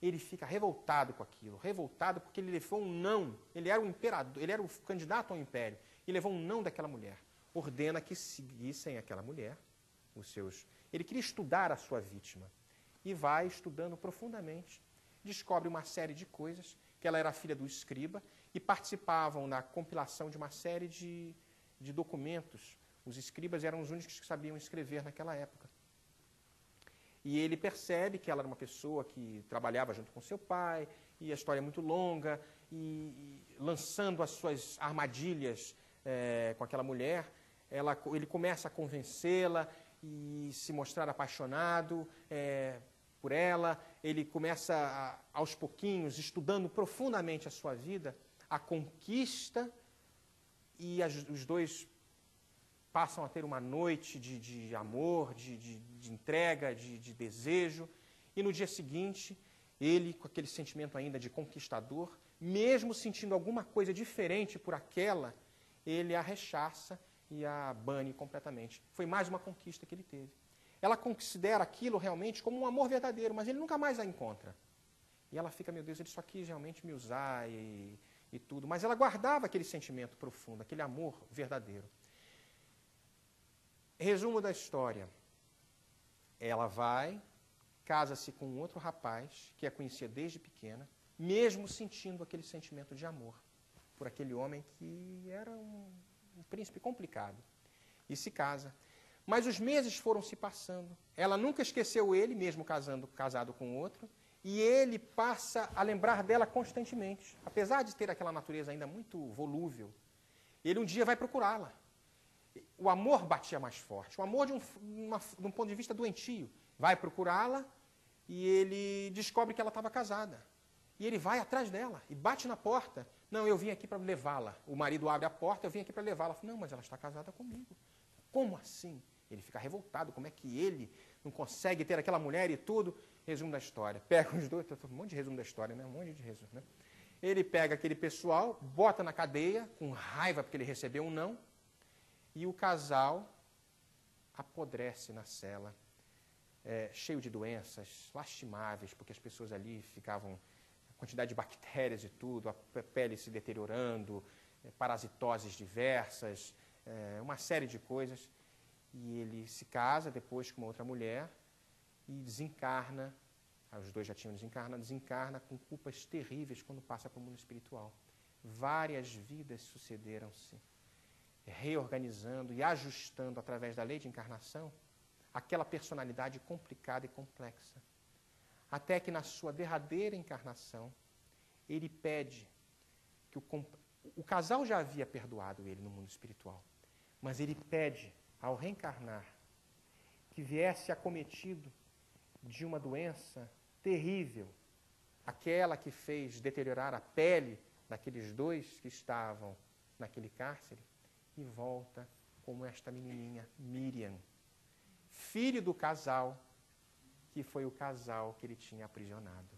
Ele fica revoltado com aquilo, revoltado porque ele levou um não. Ele era o imperador, ele era o candidato ao império, e levou um não daquela mulher. Ordena que seguissem aquela mulher, ele queria estudar a sua vítima. E vai estudando profundamente, descobre uma série de coisas, que ela era filha do escriba, e participavam na compilação de uma série de documentos. Os escribas eram os únicos que sabiam escrever naquela época. E ele percebe que ela era uma pessoa que trabalhava junto com seu pai, e a história é muito longa, e lançando as suas armadilhas com aquela mulher, ele começa a convencê-la e se mostrar apaixonado por ela. Ele começa, aos pouquinhos, estudando profundamente a sua vida, a conquista, e os dois passam a ter uma noite de amor, de entrega, de desejo, e no dia seguinte, ele, com aquele sentimento ainda de conquistador, mesmo sentindo alguma coisa diferente por aquela, ele a rechaça e a bane completamente. Foi mais uma conquista que ele teve. Ela considera aquilo realmente como um amor verdadeiro, mas ele nunca mais a encontra. E ela fica, meu Deus, ele só quis realmente me usar e tudo. Mas ela guardava aquele sentimento profundo, aquele amor verdadeiro. Resumo da história. Ela vai, casa-se com um outro rapaz, que a conhecia desde pequena, mesmo sentindo aquele sentimento de amor por aquele homem que era um príncipe complicado. E se casa. Mas os meses foram se passando. Ela nunca esqueceu ele, mesmo casado com outro, e ele passa a lembrar dela constantemente. Apesar de ter aquela natureza ainda muito volúvel, ele um dia vai procurá-la. O amor batia mais forte. O amor, de um ponto de vista doentio, vai procurá-la e ele descobre que ela estava casada. E ele vai atrás dela e bate na porta. Não, eu vim aqui para levá-la. O marido abre a porta, eu vim aqui para levá-la. Não, mas ela está casada comigo. Como assim? Ele fica revoltado. Como é que ele não consegue ter aquela mulher e tudo? Resumo da história. Pega os dois, um monte de resumo da história, né? Um monte de resumo, né? Ele pega aquele pessoal, bota na cadeia, com raiva porque ele recebeu um não, e o casal apodrece na cela, cheio de doenças lastimáveis, porque as pessoas ali ficavam, a quantidade de bactérias e tudo, a pele se deteriorando, parasitoses diversas, uma série de coisas. E ele se casa depois com uma outra mulher e desencarna, os dois já tinham desencarna com culpas terríveis quando passa para o mundo espiritual. Várias vidas sucederam-se, reorganizando e ajustando através da lei de encarnação aquela personalidade complicada e complexa. Até que na sua derradeira encarnação, ele pede que o casal já havia perdoado ele no mundo espiritual, mas ele pede, ao reencarnar, que viesse acometido de uma doença terrível, aquela que fez deteriorar a pele daqueles dois que estavam naquele cárcere, e volta como esta menininha, Miriam, filho do casal, que foi o casal que ele tinha aprisionado,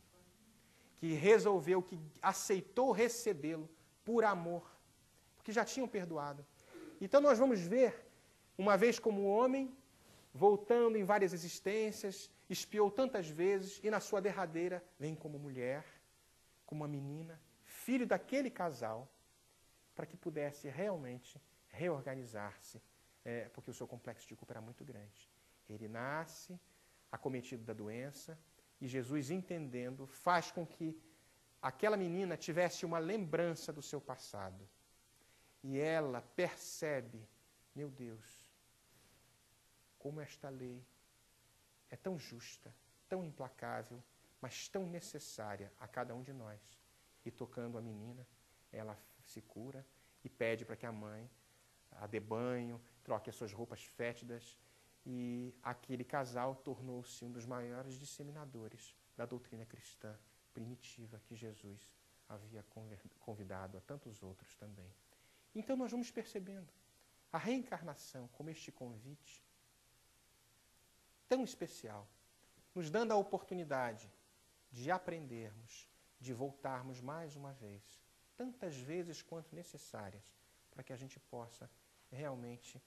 que resolveu, que aceitou recebê-lo por amor, porque já tinham perdoado. Então nós vamos ver, uma vez como homem, voltando em várias existências, espiou tantas vezes, e na sua derradeira vem como mulher, como uma menina, filho daquele casal, para que pudesse realmente reorganizar-se, porque o seu complexo de culpa era muito grande. Ele nasce acometido da doença, e Jesus, entendendo, faz com que aquela menina tivesse uma lembrança do seu passado. E ela percebe, meu Deus, como esta lei é tão justa, tão implacável, mas tão necessária a cada um de nós. E tocando a menina, ela se cura e pede para que a mãe a dê banho, troque as suas roupas fétidas, e aquele casal tornou-se um dos maiores disseminadores da doutrina cristã primitiva que Jesus havia convidado a tantos outros também. Então nós vamos percebendo a reencarnação como este convite tão especial, nos dando a oportunidade de aprendermos, de voltarmos mais uma vez, tantas vezes quanto necessárias, para que a gente possa realmente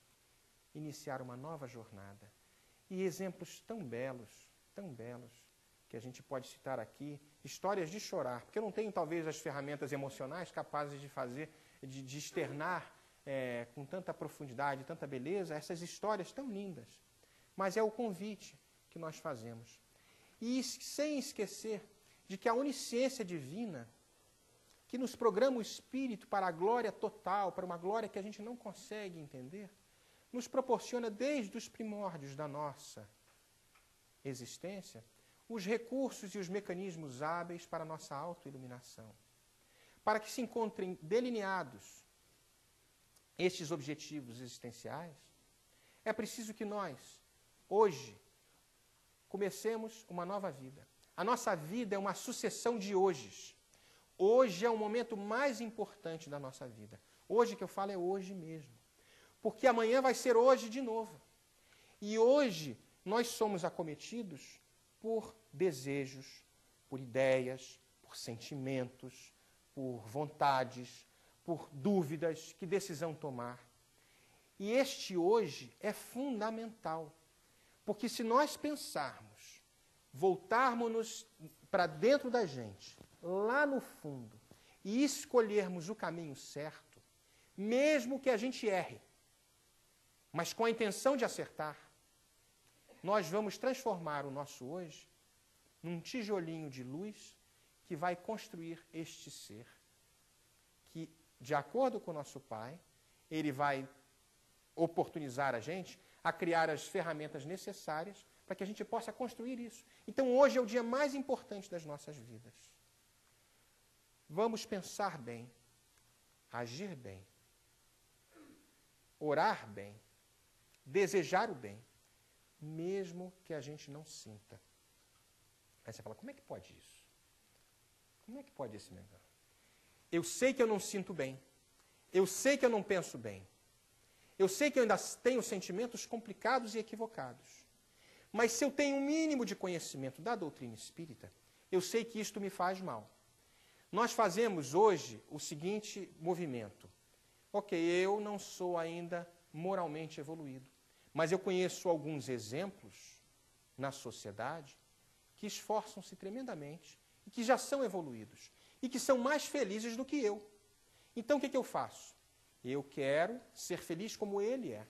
iniciar uma nova jornada. E exemplos tão belos, que a gente pode citar aqui, histórias de chorar, porque eu não tenho talvez as ferramentas emocionais capazes de fazer, de externar com tanta profundidade, tanta beleza, essas histórias tão lindas. Mas é o convite que nós fazemos. E sem esquecer de que a onisciência divina, que nos programa o espírito para a glória total, para uma glória que a gente não consegue entender, nos proporciona desde os primórdios da nossa existência os recursos e os mecanismos hábeis para a nossa autoiluminação. Para que se encontrem delineados estes objetivos existenciais, é preciso que nós, hoje, comecemos uma nova vida. A nossa vida é uma sucessão de hojes. Hoje é o momento mais importante da nossa vida. Hoje que eu falo é hoje mesmo. Porque amanhã vai ser hoje de novo. E hoje nós somos acometidos por desejos, por ideias, por sentimentos, por vontades, por dúvidas, que decisão tomar. E este hoje é fundamental. Porque se nós pensarmos, voltarmos para dentro da gente, lá no fundo, e escolhermos o caminho certo, mesmo que a gente erre, mas com a intenção de acertar, nós vamos transformar o nosso hoje num tijolinho de luz que vai construir este ser, que, de acordo com o nosso Pai, ele vai oportunizar a gente a criar as ferramentas necessárias para que a gente possa construir isso. Então, hoje é o dia mais importante das nossas vidas. Vamos pensar bem, agir bem, orar bem, desejar o bem, mesmo que a gente não sinta. Aí você fala, como é que pode isso? Como é que pode esse negócio? Eu sei que eu não sinto bem. Eu sei que eu não penso bem. Eu sei que eu ainda tenho sentimentos complicados e equivocados. Mas se eu tenho um mínimo de conhecimento da doutrina espírita, eu sei que isto me faz mal. Nós fazemos hoje o seguinte movimento. Ok, eu não sou ainda moralmente evoluído, mas eu conheço alguns exemplos na sociedade que esforçam-se tremendamente e que já são evoluídos e que são mais felizes do que eu. Então, o que eu faço? Eu quero ser feliz como ele é.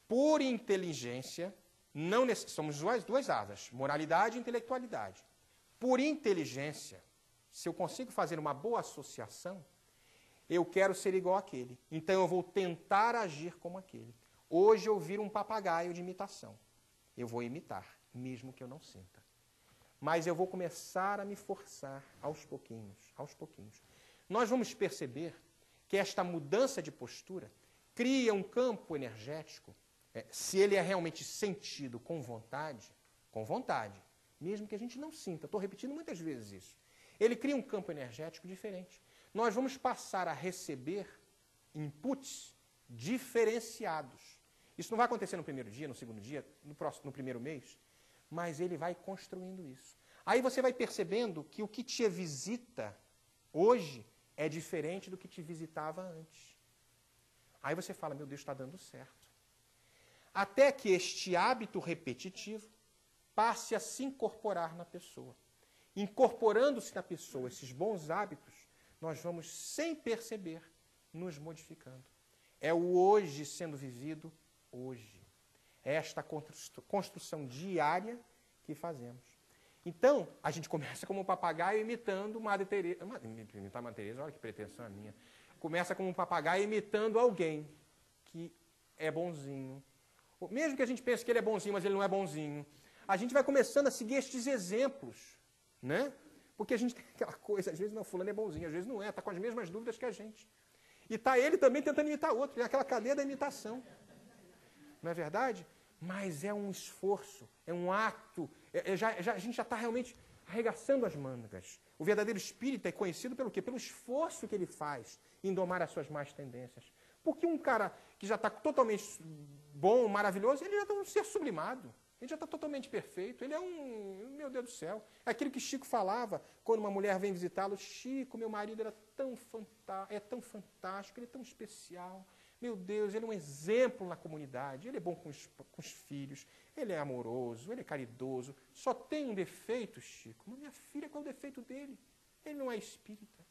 Por inteligência, não somos duas asas, moralidade e intelectualidade. Por inteligência, se eu consigo fazer uma boa associação, eu quero ser igual àquele. Então, eu vou tentar agir como aquele. Hoje eu viro um papagaio de imitação. Eu vou imitar, mesmo que eu não sinta. Mas eu vou começar a me forçar aos pouquinhos, aos pouquinhos. Nós vamos perceber que esta mudança de postura cria um campo energético, se ele é realmente sentido com vontade, mesmo que a gente não sinta. Estou repetindo muitas vezes isso. Ele cria um campo energético diferente. Nós vamos passar a receber inputs diferenciados. Isso não vai acontecer no primeiro dia, no segundo dia, no primeiro mês, mas ele vai construindo isso. Aí você vai percebendo que o que te visita hoje é diferente do que te visitava antes. Aí você fala, meu Deus, está dando certo. Até que este hábito repetitivo passe a se incorporar na pessoa. Incorporando-se na pessoa esses bons hábitos, nós vamos, sem perceber, nos modificando. É o hoje sendo vivido hoje. É esta construção diária que fazemos. Então, a gente começa como um papagaio imitando Madre Teresa. Imitar Madre Teresa, olha que pretensão a minha. Começa como um papagaio imitando alguém que é bonzinho. Mesmo que a gente pense que ele é bonzinho, mas ele não é bonzinho. A gente vai começando a seguir estes exemplos, né? Porque a gente tem aquela coisa, às vezes não, fulano é bonzinho, às vezes não é, está com as mesmas dúvidas que a gente. E está ele também tentando imitar outro, é aquela cadeia da imitação. Não é verdade? Mas é um esforço, é um ato, a gente já está realmente arregaçando as mangas. O verdadeiro espírita é conhecido pelo quê? Pelo esforço que ele faz em domar as suas más tendências. Porque um cara que já está totalmente bom, maravilhoso, ele já está um ser sublimado. Ele já está totalmente perfeito. Ele é meu Deus do céu. É aquilo que Chico falava quando uma mulher vem visitá-lo. Chico, meu marido era é tão fantástico, ele é tão especial. Meu Deus, ele é um exemplo na comunidade. Ele é bom com os filhos. Ele é amoroso, ele é caridoso. Só tem um defeito, Chico. Mas minha filha, qual é o defeito dele? Ele não é espírita.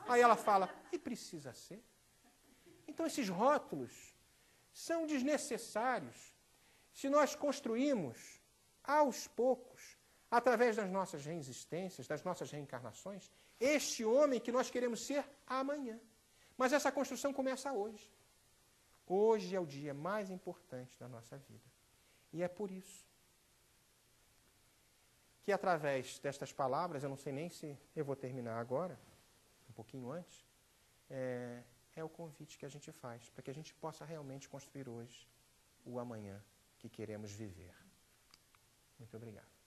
Aí ela fala, e precisa ser? Então esses rótulos são desnecessários. Se nós construímos, aos poucos, através das nossas reexistências, das nossas reencarnações, este homem que nós queremos ser amanhã. Mas essa construção começa hoje. Hoje é o dia mais importante da nossa vida. E é por isso que, através destas palavras, eu não sei nem se eu vou terminar agora, um pouquinho antes, é o convite que a gente faz, para que a gente possa realmente construir hoje o amanhã que queremos viver. Muito obrigado.